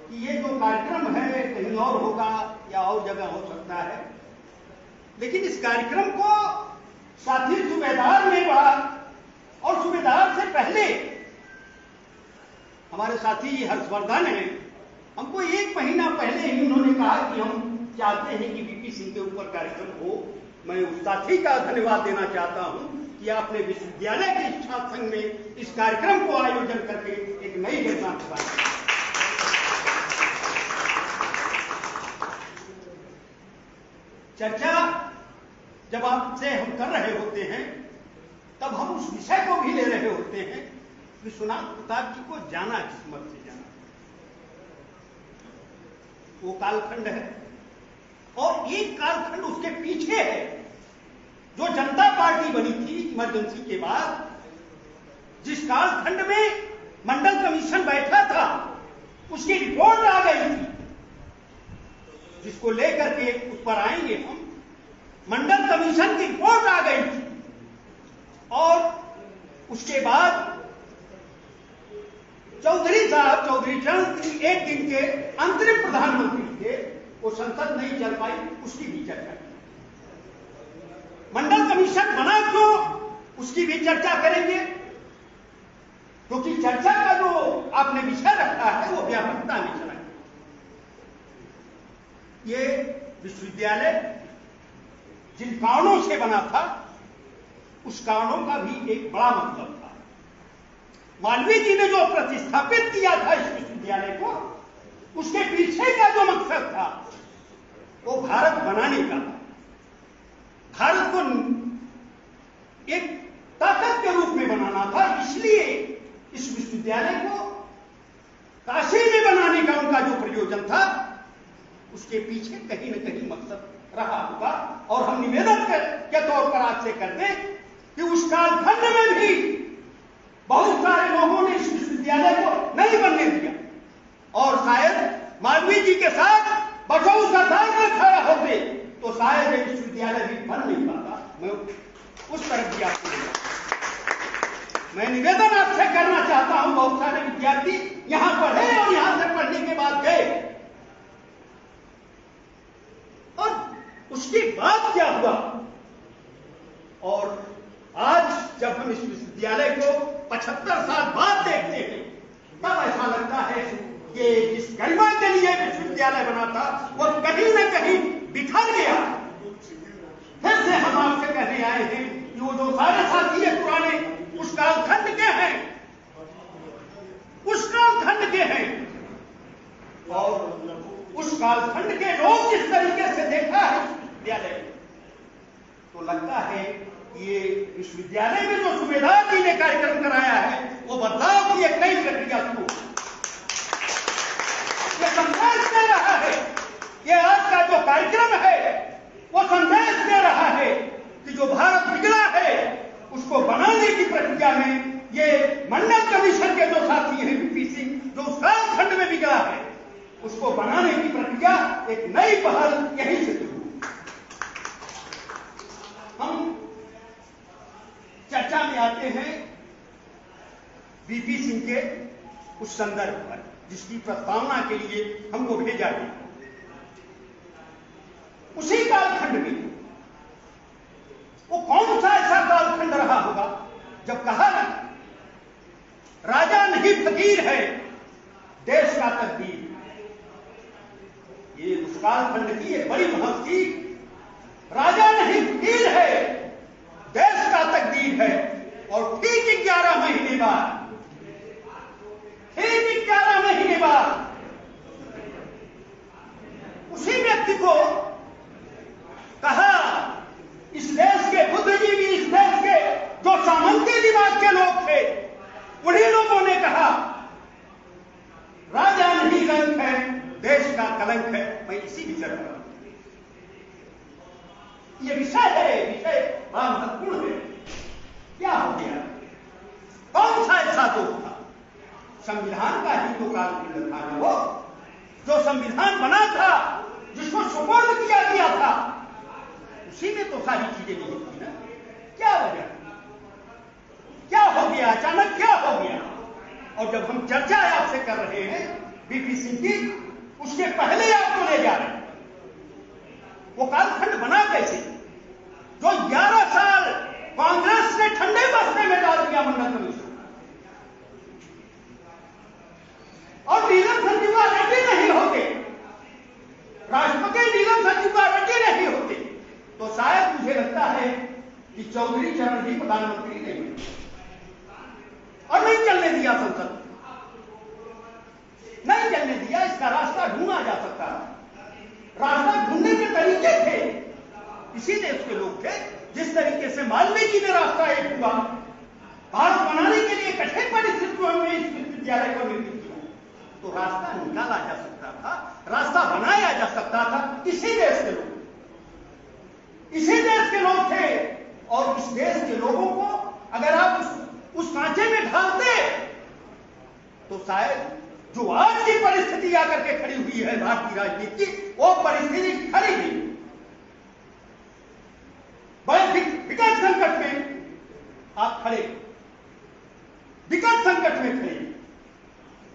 कि ये जो कार्यक्रम है कहीं और होगा या और जगह हो सकता है, लेकिन इस कार्यक्रम को साथी सूबेदार ने बात और सूबेदार से पहले हमारे साथी हर्षवर्धन हैं, हमको 1 महीना पहले ही उन्होंने कहा कि हम चाहते हैं कि वीपी सिंह के ऊपर कार्यक्रम हो। मैं उस साथी का धन्यवाद देना चाहता हूं कि आपने विश्वविद्यालय के छात्र संघ में इस कार्यक्रम को आयोजन करके एक नई घटना प्रदान की। चर्चा जब आपसे हम कर रहे होते हैं तब हम उस विषय को भी ले रहे होते हैं विश्वनाथ प्रताप जी को जाना किस्मत से जाना। वो कालखंड है और एक कालखंड उसके पीछे है जो जनता पार्टी बनी थी इमरजेंसी के बाद, जिस कालखंड में मंडल कमीशन बैठा था उसकी रिपोर्ट आ गई थी, जिसको लेकर के उस पर आएंगे हम। मंडल कमीशन की रिपोर्ट आ गई थी और उसके बाद चौधरी साहब, चौधरी चरण सिंह 1 दिन के अंतरिम प्रधानमंत्री थे, वो संसद नहीं चल पाई, उसकी भी चर्चा की। मंडल कमीशन बना क्यों, उसकी भी चर्चा करेंगे, क्योंकि चर्चा का जो आपने विषय रखा है वो व्यापकता विषय है। ये विश्वविद्यालय जिन कारणों से बना था उस कारणों का भी एक बड़ा मतलब था। मालवीय जी ने जो प्रतिस्थापित किया था इस विश्वविद्यालय को, उसके पीछे का जो मकसद था वो भारत बनाने का, भारत को एक ताकत के रूप में बनाना था। इसलिए इस विश्वविद्यालय को काशी में बनाने का उनका जो प्रयोजन था उसके पीछे कहीं न कहीं मकसद रहा होगा। और हम निवेदन के तौर पर आपसे करते हैं कि उस कालखंड में भी बहुत सारे लोगों ने इस विश्वविद्यालय को नहीं बनने दिया और शायद मालवीय जी के साथ बचाऊ सरकार में खड़ा होते तो शायद ये विश्वविद्यालय भी बन नहीं पाता। मैं उस तरफ भी आपको मैं निवेदन आपसे करना चाहता हूं। बहुत सारे विद्यार्थी यहां पढ़े और यहां से पढ़ने के बाद गए और उसके बाद क्या हुआ, और आज जब हम इस विश्वविद्यालय को 75 साल बाद देखते हैं तब ऐसा लगता है कि जिस गरिमा के लिए विश्वविद्यालय बना था वो कहीं न कहीं बिखर गया। फिर से हम आपसे कहने आए हैं कि वो जो सारे साथी है पुराने उस कालखंड के हैं, उस कालखंड के हैं और उस कालखंड के लोग जिस तरीके से देखा है विश्वविद्यालय तो लगता है ये विश्वविद्यालय में जो सूबेदार जी ने कार्यक्रम कराया है वो बदलाव की एक नई प्रक्रिया शुरू, ये संदेश दे रहा है। ये आज का जो कार्यक्रम है वो संदेश दे रहा है कि जो भारत बिगड़ा है उसको बनाने की प्रक्रिया में ये मंडल कमीशन के जो साथी हैं वीपी सिंह, जो उस कालखंड में बिगड़ा है उसको बनाने की प्रक्रिया एक नई पहल यहीं से शुरू। हम चर्चा में आते हैं वीपी सिंह के उस संदर्भ पर जिसकी प्रस्तावना के लिए हमको भेजा गया। उसी कालखंड में वो कौन सा ऐसा कालखंड रहा होगा जब कहा राजा नहीं फकीर है देश का तकदीर। ये उस कालखंड की एक बड़ी महत्व थी। राजा नहीं फकीर है देश का तकदीर है। और ठीक 11 महीने बाद, ठीक 11 महीने बाद उसी व्यक्ति को कहा, इस देश के बुद्धिजीवी, इस देश के जो सामंती दिमाग के लोग थे उन्हीं लोगों ने कहा राजा नहीं रंग है देश का कलंक है। मैं इसी विषय पर ये विषय है, विषय बड़ा महत्वपूर्ण है। क्या हो गया, कौन सा ऐसा दोष था? संविधान का ही तो कालखंड था वो, जो संविधान बना था, जिसको सुपुर्द किया गया था, उसी में तो सारी चीजें नहीं थी ना। क्या वजह, क्या हो गया, अचानक क्या हो गया? और जब हम चर्चा आपसे कर रहे हैं बीपी सिंह की, उसके पहले आपको ले जा रहे हैं। वो कालखंड बना कैसे जो 11 साल कांग्रेस ने ठंडे बस्ते में डाल दिया मंडल कमीशन, और नीलम संजीवा रेड्डी नहीं होते, राष्ट्रपति नीलम संजीवा रेड्डी नहीं होते, तो शायद मुझे लगता है कि चौधरी चरण जी प्रधानमंत्री नहीं हुए और नहीं चलने दिया संसद, नहीं चलने दिया। इसका रास्ता ढूंढा जा सकता है। रास्ता ढूंढने के तरीके थे, इसी देश के लोग थे जिस तरीके से मालवीय जी ने रास्ता एक हुआ, भारत बनाने के लिए कठिन परिस्थितियों में इस विश्वविद्यालय को निर्मित किया, तो रास्ता निकाला जा सकता था, रास्ता बनाया जा सकता था। इसी देश के लोग, इसी देश के लोग थे, और इस देश के लोगों को अगर आप उस सांचे में ढालते तो शायद जो आज की परिस्थिति आकर के खड़ी हुई है भारतीय राजनीति की, वो परिस्थिति खड़ी नहीं। बड़े विकट संकट में आप खड़े, विकट संकट में खड़े,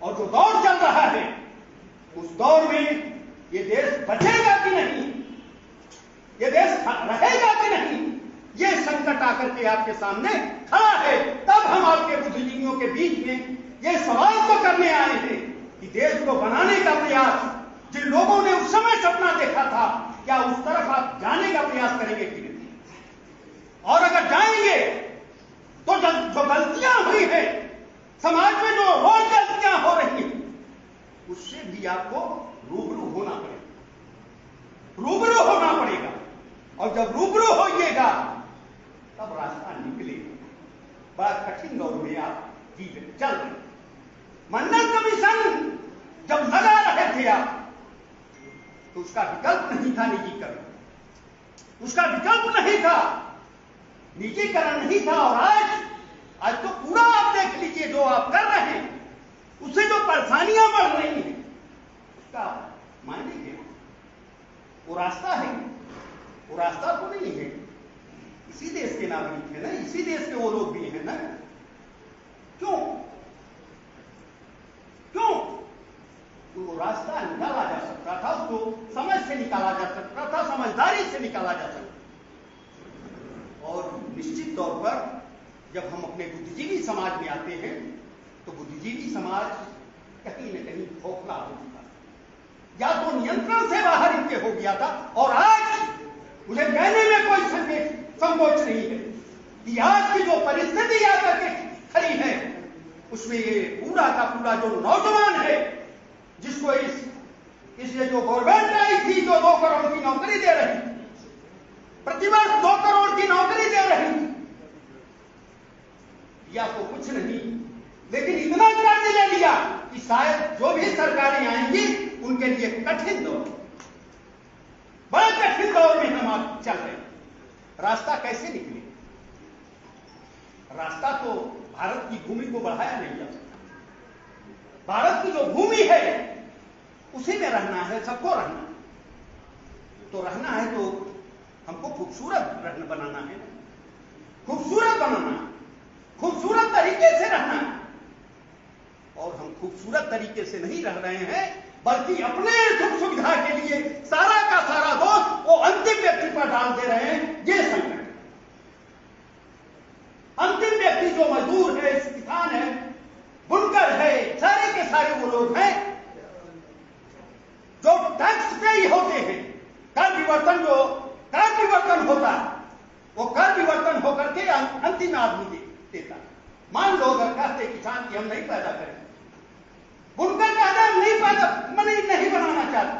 और जो दौर चल रहा है उस दौर में ये देश बचेगा कि नहीं, ये देश रहेगा कि नहीं, ये संकट आकर के आपके सामने खड़ा है। तब हम आपके बुद्धिजीवियों के बीच में ये सवाल तो करने आए हैं कि देश को बनाने का प्रयास जिन लोगों ने उस समय सपना देखा था, क्या उस तरफ आप जाने का प्रयास करेंगे कि नहीं? और अगर जाएंगे तो जो गलतियां हुई है समाज में, जो रोज गलतियां हो रही हैं, उससे भी आपको रूबरू होना पड़ेगा, रूबरू होना पड़ेगा। और जब रूबरू होइएगा तब रास्ता निकलेगा। बड़ा कठिन दौर में आप चल रहे। मंडल कमीशन जब लगा रहे थे आप, तो उसका विकल्प नहीं था निजीकरण, उसका विकल्प नहीं था, निजीकरण नहीं था। और आज तो पूरा आप देख लीजिए जो आप कर रहे हैं, उससे जो परेशानियां बढ़ रही हैं, उसका मायने क्या? वो रास्ता है, वो रास्ता तो नहीं है। इसी देश के नागरिक है ना, इसी देश के वो लोग भी हैं ना। क्यों क्यों वो रास्ता निकाला जा सकता था, उसको समझ से निकाला जा सकता था, समझदारी से निकाला जा सकता। और निश्चित तौर पर जब हम अपने बुद्धिजीवी समाज में आते हैं, तो बुद्धिजीवी समाज कहीं न कहीं खोखला हो चुका, या तो नियंत्रण से बाहर इनके हो गया था। और आज मुझे कहने में कोई संकोच नहीं है कि आज की जो परिस्थिति आकर के खड़ी है, उसमें ये पूरा का पूरा जो नौजवान है, जिसको इसलिए जो गवर्नमेंट आई थी, जो 2 करोड़ की नौकरी दे रही, प्रतिवर्ष 2 करोड़ की नौकरी दे रही, या तो कुछ नहीं, लेकिन इतना कर्ज ले लिया कि शायद जो भी सरकारें आएंगी उनके लिए कठिन दौर, बड़े कठिन दौर में हम आप चल रहे हैं। रास्ता कैसे निकले? रास्ता तो भारत की भूमि को बढ़ाया नहीं जा सकता। भारत की जो भूमि है उसी में रहना है, सबको रहना है। तो रहना है तो हमको खूबसूरत बनाना है, खूबसूरत बनाना है, खूबसूरत तरीके से रहना है। और हम खूबसूरत तरीके से नहीं रह रहे हैं, बल्कि अपने सुख सुविधा के लिए सारा का सारा दोष वो अंतिम व्यक्ति पर डाल दे रहे हैं। ये संकट, अंतिम व्यक्ति जो मजदूर है, किसान है, बुनकर है, सारे के सारे वो लोग हैं जो टैक्स पे ही होते हैं। कर विवर्तन, जो कर विवर्तन होता है, वो कर विवर्तन होकर के अंतिम आदमी देता है। मान लो अगर कहते किसान की हम नहीं पैदा करें, बुनकर कहते हम नहीं पैदा नहीं बनाना चाहते,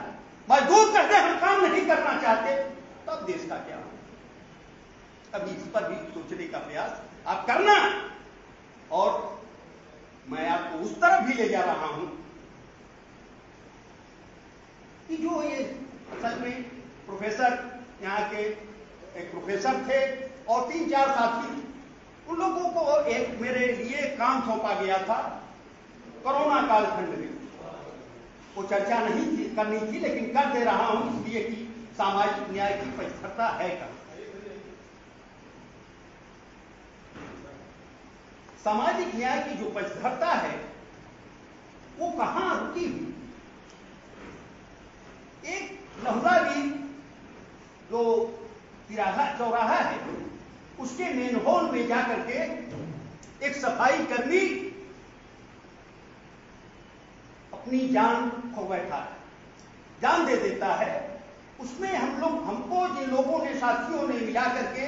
मजदूर कहते हम काम नहीं करना चाहते, तब देश का क्या होगा? अभी इस पर भी सोचने का प्रयास आप करना। और मैं आपको उस तरफ भी ले जा रहा हूं कि जो ये असल में प्रोफेसर, यहाँ के एक प्रोफेसर थे और 3-4 साथी, उन लोगों को एक मेरे लिए काम सौंपा गया था कोरोना कालखंड में। वो चर्चा नहीं करनी थी, लेकिन कर दे रहा हूं इसलिए कि सामाजिक न्याय की पवित्रता है का। सामाजिक न्याय की जो पवित्रता है वो कहां रुकी हुई। एक लहुरावीर जो चौराहा है उसके मेन हॉल में जाकर के एक सफाई कर्मी अपनी जान खो बैठा है, जान दे देता है। उसमें हमको जिन लोगों ने, साथियों ने मिला करके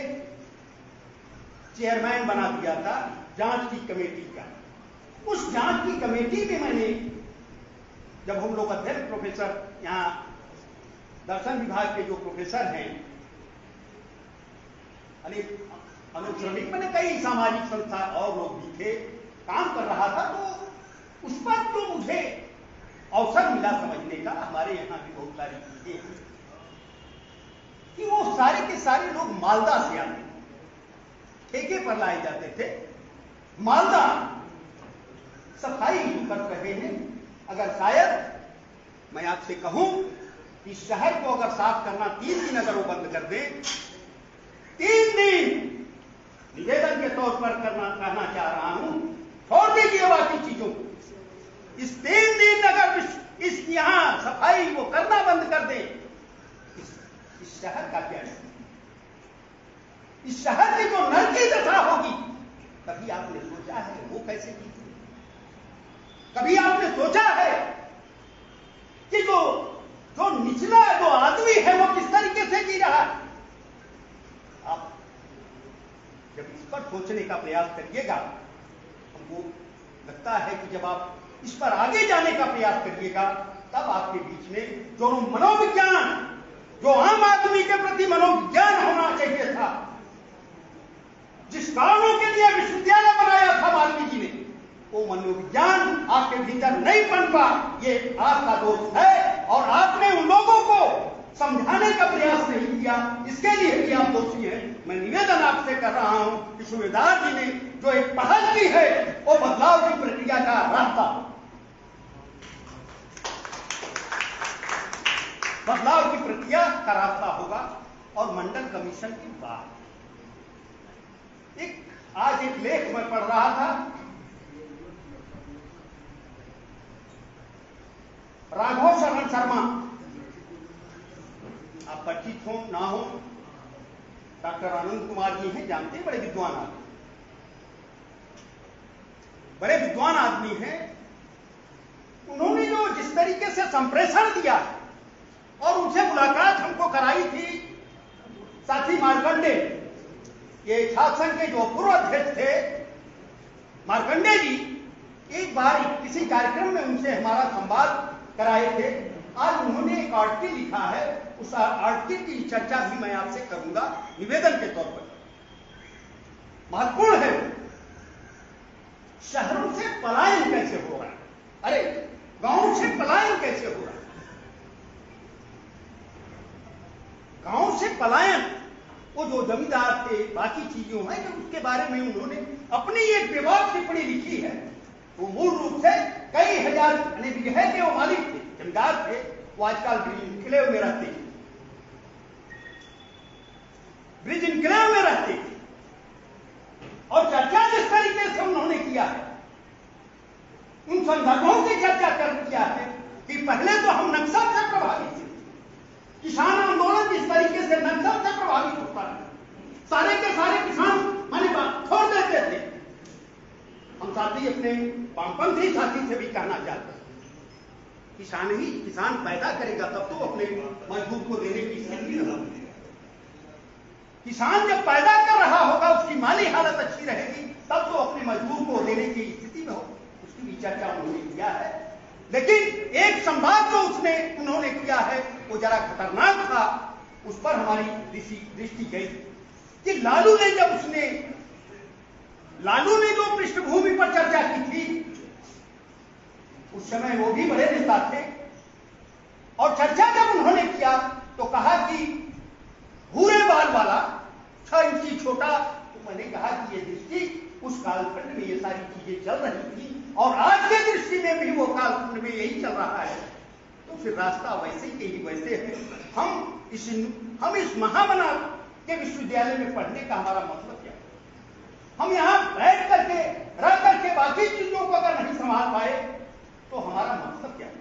चेयरमैन बना दिया था जांच की कमेटी का। उस जांच की कमेटी में मैंने, जब हम लोग अध्यक्ष प्रोफेसर, यहां दर्शन विभाग के जो प्रोफेसर हैं, अनुश्रमिक मैंने कई सामाजिक संस्था और लोग भी थे, काम कर रहा था, तो उस पर तो मुझे अवसर मिला समझने का। हमारे यहां भी बहुत सारी चीजें हैं कि वो सारे के सारे लोग मालदा से आते थे, ठेके पर लाए जाते थे। मालदा सफाई कर रहे हैं। अगर शायद मैं आपसे कहूं कि शहर को अगर साफ करना 3 दिन अगर वो बंद कर दे, 3 दिन निवेदन के तौर पर कहना चाह रहा हूं, छोड़ दीजिए बाकी चीजों को। इस 3 दिन अगर इस यहां सफाई वो करना बंद कर दे, इस शहर का क्या है? इस शहर की जो नरकी दशा होगी, कभी आपने सोचा है वो कैसे की? कभी आपने सोचा है कि जो निचला जो आदमी है वो किस तरीके से जी रहा है? आप जब इस पर सोचने का प्रयास करिएगा, हमको लगता है कि जब आप इस पर आगे जाने का प्रयास करिएगा, तब आपके बीच में जो मनोविज्ञान, जो आम आदमी के प्रति मनोविज्ञान होना चाहिए था, जिस कारणों के लिए विश्वविद्यालय बनाया था मालवीय जी ने, वो मनोविज्ञान आपके भीतर नहीं पनपा। ये आपका दोष है और आपने उन लोगों को समझाने का प्रयास नहीं किया, इसके लिए भी आप दोषी हैं। मैं निवेदन आपसे कर रहा हूं कि सूबेदार जी ने जो एक पहल की है, वो बदलाव की प्रक्रिया का रास्ता, बदलाव की प्रक्रिया का रास्ता होगा। और मंडल कमीशन की बात, आज एक लेख मैं पढ़ रहा था, राघव शरण शर्मा, आप परिचित हो ना हो, डॉक्टर आनंद कुमार जी हैं, जानते हैं, बड़े विद्वान आदमी, बड़े विद्वान आदमी हैं। उन्होंने जो जिस तरीके से संप्रेषण दिया और उनसे मुलाकात हमको कराई थी साथी मार्कंडे, ये छात्र संघ के जो पूर्व अध्यक्ष थे मार्कंडे जी, एक बार किसी कार्यक्रम में उनसे हमारा संवाद कराए थे। आज उन्होंने एक आर्टिकल लिखा है, उस आर्टिकल की चर्चा भी मैं आपसे करूंगा निवेदन के तौर पर। महत्वपूर्ण है, शहरों से पलायन कैसे हो रहा है, अरे गांव से पलायन कैसे हो रहा है। गांव से पलायन, वो जो जमींदार थे, बाकी चीजों हैं कि उसके बारे में उन्होंने अपनी एक बेबाक टिप्पणी लिखी है। वो मूल रूप से कई हजार बिगहे के वो मालिक थे, जमींदार थे, वो आजकल ब्रिज इनक्लेव में रहते थे, ब्रिज इनक्लेव में रहते थे। और चर्चा जिस तरीके से उन्होंने किया है, उन संदर्भों की चर्चा कर किया है कि पहले तो हम नक्सल से प्रभावित थे, किसान आंदोलन जिस तरीके से नक्सल से प्रभावित होता है, सारे के सारे किसान माने छोड़ देते थे। हम साथी अपने वामपंथी साथी से भी कहना चाहते हैं, किसान पैदा करेगा तब तो अपने मजदूर को देने की स्थिति न होगी। किसान जब पैदा कर रहा होगा, उसकी माली हालत अच्छी रहेगी, तब तो अपने मजदूर को देने की स्थिति में हो। उसकी भी चर्चा उन्होंने किया है। लेकिन एक संवाद जो उन्होंने किया है वो जरा खतरनाक था, उस पर हमारी दृष्टि गई कि लालू ने जो पृष्ठभूमि पर चर्चा की थी, उस समय वो भी बड़े नेता थे, और चर्चा जब उन्होंने किया तो कहा कि भूरे बाल वाला 6 इंची छोटा, तो मैंने कहा कि ये दृष्टि उस कालखंड में ये सारी चीजें चल रही थी और आज के दृष्टि में भी वो कालखंड में यही चल रहा है, तो फिर रास्ता वैसे के ही वैसे है। हम इस महामना के विश्वविद्यालय में पढ़ने का हमारा मतलब क्या है? हम यहां बैठ करके रह करके बाकी चीजों को अगर नहीं संभाल पाए तो हमारा मकसद क्या है?